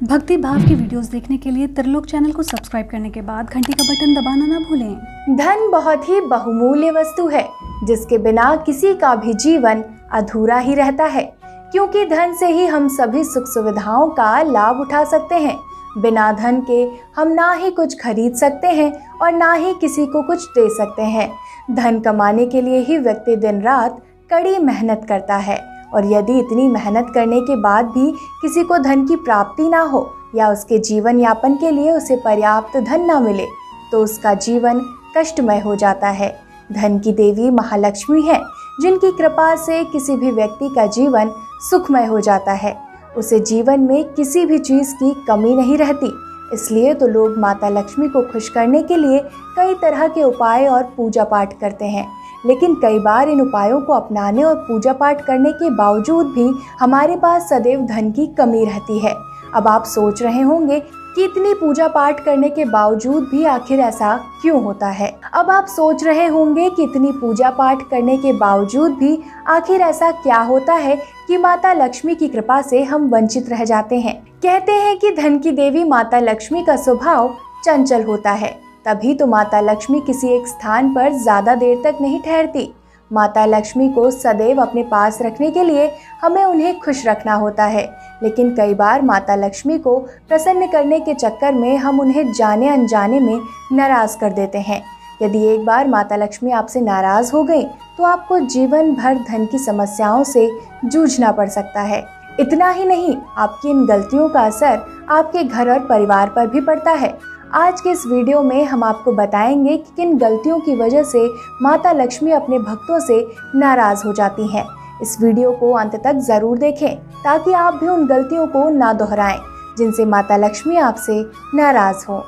भक्ति भाव की वीडियोस देखने के लिए त्रिलोक चैनल को सब्सक्राइब करने के बाद घंटी का बटन दबाना ना भूलें। धन बहुत ही बहुमूल्य वस्तु है जिसके बिना किसी का भी जीवन अधूरा ही रहता है, क्योंकि धन से ही हम सभी सुख सुविधाओं का लाभ उठा सकते हैं। बिना धन के हम ना ही कुछ खरीद सकते हैं और ना ही किसी को कुछ दे सकते हैं। धन कमाने के लिए ही व्यक्ति दिन रात कड़ी मेहनत करता है, और यदि इतनी मेहनत करने के बाद भी किसी को धन की प्राप्ति ना हो या उसके जीवन यापन के लिए उसे पर्याप्त धन ना मिले तो उसका जीवन कष्टमय हो जाता है। धन की देवी महालक्ष्मी है, जिनकी कृपा से किसी भी व्यक्ति का जीवन सुखमय हो जाता है। उसे जीवन में किसी भी चीज़ की कमी नहीं रहती। इसलिए तो लोग माता लक्ष्मी को खुश करने के लिए कई तरह के उपाय और पूजा पाठ करते हैं, लेकिन कई बार इन उपायों को अपनाने और पूजा पाठ करने के बावजूद भी हमारे पास सदैव धन की कमी रहती है। अब आप सोच रहे होंगे कि इतनी पूजा पाठ करने के बावजूद भी आखिर ऐसा क्यों होता है। अब आप सोच रहे होंगे कि इतनी पूजा पाठ करने के बावजूद भी आखिर ऐसा क्या होता है कि माता लक्ष्मी की कृपा से हम वंचित रह जाते हैं। कहते हैं कि धन की देवी माता लक्ष्मी का स्वभाव चंचल होता है, तभी तो माता लक्ष्मी किसी एक स्थान पर ज्यादा देर तक नहीं ठहरती। माता लक्ष्मी को सदैव अपने पास रखने के लिए हमें उन्हें खुश रखना होता है, लेकिन कई बार माता लक्ष्मी को प्रसन्न करने के चक्कर में हम उन्हें जाने अनजाने में नाराज कर देते हैं। यदि एक बार माता लक्ष्मी आपसे नाराज हो गई तो आपको जीवन भर धन की समस्याओं से जूझना पड़ सकता है। इतना ही नहीं, आपकी इन गलतियों का असर आपके घर और परिवार पर भी पड़ता है। आज के इस वीडियो में हम आपको बताएंगे कि किन गलतियों की वजह से माता लक्ष्मी अपने भक्तों से नाराज हो जाती हैं। इस वीडियो को अंत तक जरूर देखें ताकि आप भी उन गलतियों को ना दोहराएं जिनसे माता लक्ष्मी आपसे नाराज हो।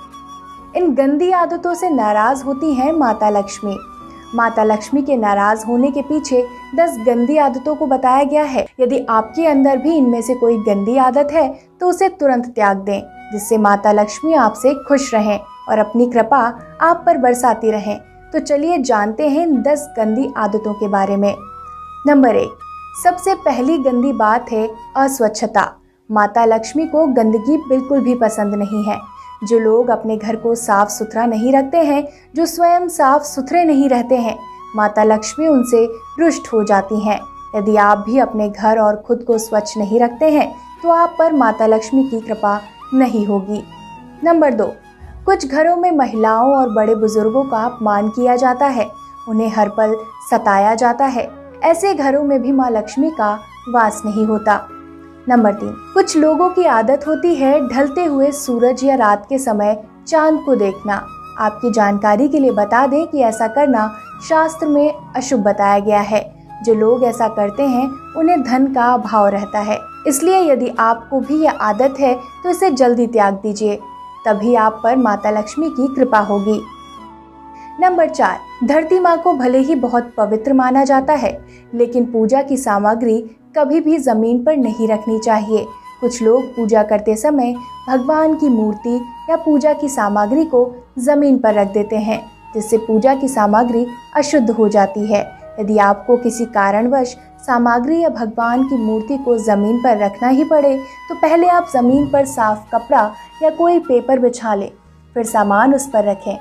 इन गंदी आदतों से नाराज होती हैं माता लक्ष्मी। माता लक्ष्मी के नाराज होने के पीछे 10 गंदी आदतों को बताया गया है। यदि आपके अंदर भी इनमें से कोई गंदी आदत है तो उसे तुरंत त्याग दें, जिससे माता लक्ष्मी आपसे खुश रहें और अपनी कृपा आप पर बरसाती रहें। तो चलिए जानते हैं इन 10 गंदी आदतों के बारे में। नंबर 1, सबसे पहली गंदी बात है अस्वच्छता। माता लक्ष्मी को गंदगी बिल्कुल भी पसंद नहीं है। जो लोग अपने घर को साफ सुथरा नहीं रखते हैं, जो स्वयं साफ सुथरे नहीं रहते हैं, माता लक्ष्मी उनसे रुष्ट हो जाती हैं। यदि आप भी अपने घर और खुद को स्वच्छ नहीं रखते हैं तो आप पर माता लक्ष्मी की कृपा नहीं होगी। नंबर 2, कुछ घरों में महिलाओं और बड़े बुजुर्गों का अपमान किया जाता है, उन्हें हर पल सताया जाता है। ऐसे घरों में भी माँ लक्ष्मी का वास नहीं होता। नंबर 3, कुछ लोगों की आदत होती है ढलते हुए सूरज या रात के समय चांद को देखना। आपकी जानकारी के लिए बता दें कि ऐसा करना शास्त्र में अशुभ बताया गया है। जो लोग ऐसा करते हैं उन्हें धन का अभाव रहता है, इसलिए यदि आपको भी यह आदत है तो इसे जल्दी त्याग दीजिए, तभी आप पर माता लक्ष्मी की कृपा होगी। नंबर 4, धरती माँ को भले ही बहुत पवित्र माना जाता है, लेकिन पूजा की सामग्री कभी भी जमीन पर नहीं रखनी चाहिए। कुछ लोग पूजा करते समय भगवान की मूर्ति या पूजा की सामग्री को जमीन पर रख देते हैं, जिससे पूजा की सामग्री अशुद्ध हो जाती है। यदि आपको किसी कारणवश सामग्री या भगवान की मूर्ति को जमीन पर रखना ही पड़े तो पहले आप जमीन पर साफ कपड़ा या कोई पेपर बिछा लें, फिर सामान उस पर रखें।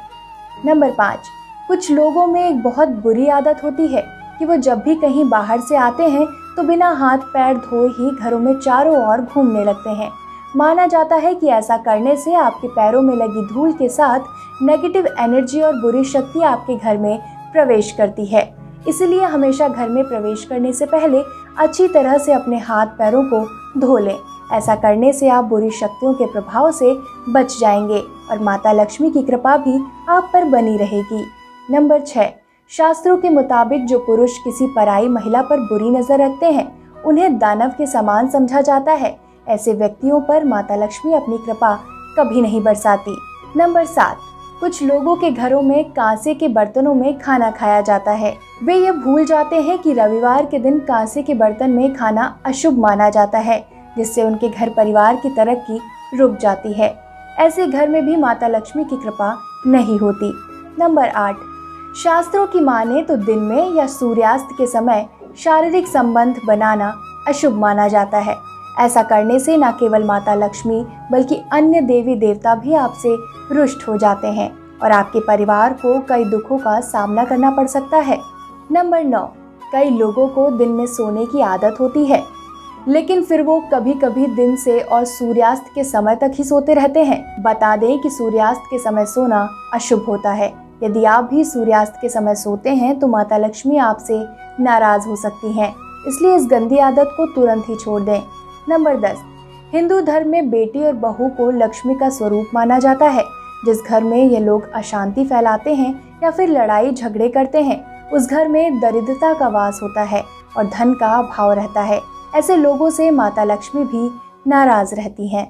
नंबर 5, कुछ लोगों में एक बहुत बुरी आदत होती है कि वो जब भी कहीं बाहर से आते हैं तो बिना हाथ पैर धोए ही घरों में चारों ओर घूमने लगते हैं। माना जाता है कि ऐसा करने से आपके पैरों में लगी धूल के साथ नेगेटिव एनर्जी और बुरी शक्ति आपके घर में प्रवेश करती है। इसलिए हमेशा घर में प्रवेश करने से पहले अच्छी तरह से अपने हाथ पैरों को धो लें। ऐसा करने से आप बुरी शक्तियों के प्रभाव से बच जाएंगे और माता लक्ष्मी की कृपा भी आप पर बनी रहेगी। नंबर 6, शास्त्रों के मुताबिक जो पुरुष किसी पराई महिला पर बुरी नजर रखते हैं उन्हें दानव के समान समझा जाता है। ऐसे व्यक्तियों पर माता लक्ष्मी अपनी कृपा कभी नहीं बरसाती। नंबर 7, कुछ लोगों के घरों में कांसे के बर्तनों में खाना खाया जाता है। वे ये भूल जाते हैं कि रविवार के दिन कांसे के बर्तन में खाना अशुभ माना जाता है, जिससे उनके घर परिवार की तरक्की रुक जाती है। ऐसे घर में भी माता लक्ष्मी की कृपा नहीं होती। नंबर 8, शास्त्रों की माने तो दिन में या सूर्यास्त के समय शारीरिक संबंध बनाना अशुभ माना जाता है। ऐसा करने से न केवल माता लक्ष्मी बल्कि अन्य देवी देवता भी आपसे रुष्ट हो जाते हैं और आपके परिवार को कई दुखों का सामना करना पड़ सकता है। नंबर 9, कई लोगों को दिन में सोने की आदत होती है, लेकिन फिर वो कभी कभी दिन से और सूर्यास्त के समय तक ही सोते रहते हैं। बता दें कि सूर्यास्त के समय सोना अशुभ होता है। यदि आप भी सूर्यास्त के समय सोते हैं तो माता लक्ष्मी आपसे नाराज हो सकती हैं, इसलिए इस गंदी आदत को तुरंत ही छोड़ दें। नंबर 10, हिंदू धर्म में बेटी और बहू को लक्ष्मी का स्वरूप माना जाता है। जिस घर में ये लोग अशांति फैलाते हैं या फिर लड़ाई झगड़े करते हैं, उस घर में दरिद्रता का वास होता है और धन का अभाव रहता है। ऐसे लोगों से माता लक्ष्मी भी नाराज रहती हैं।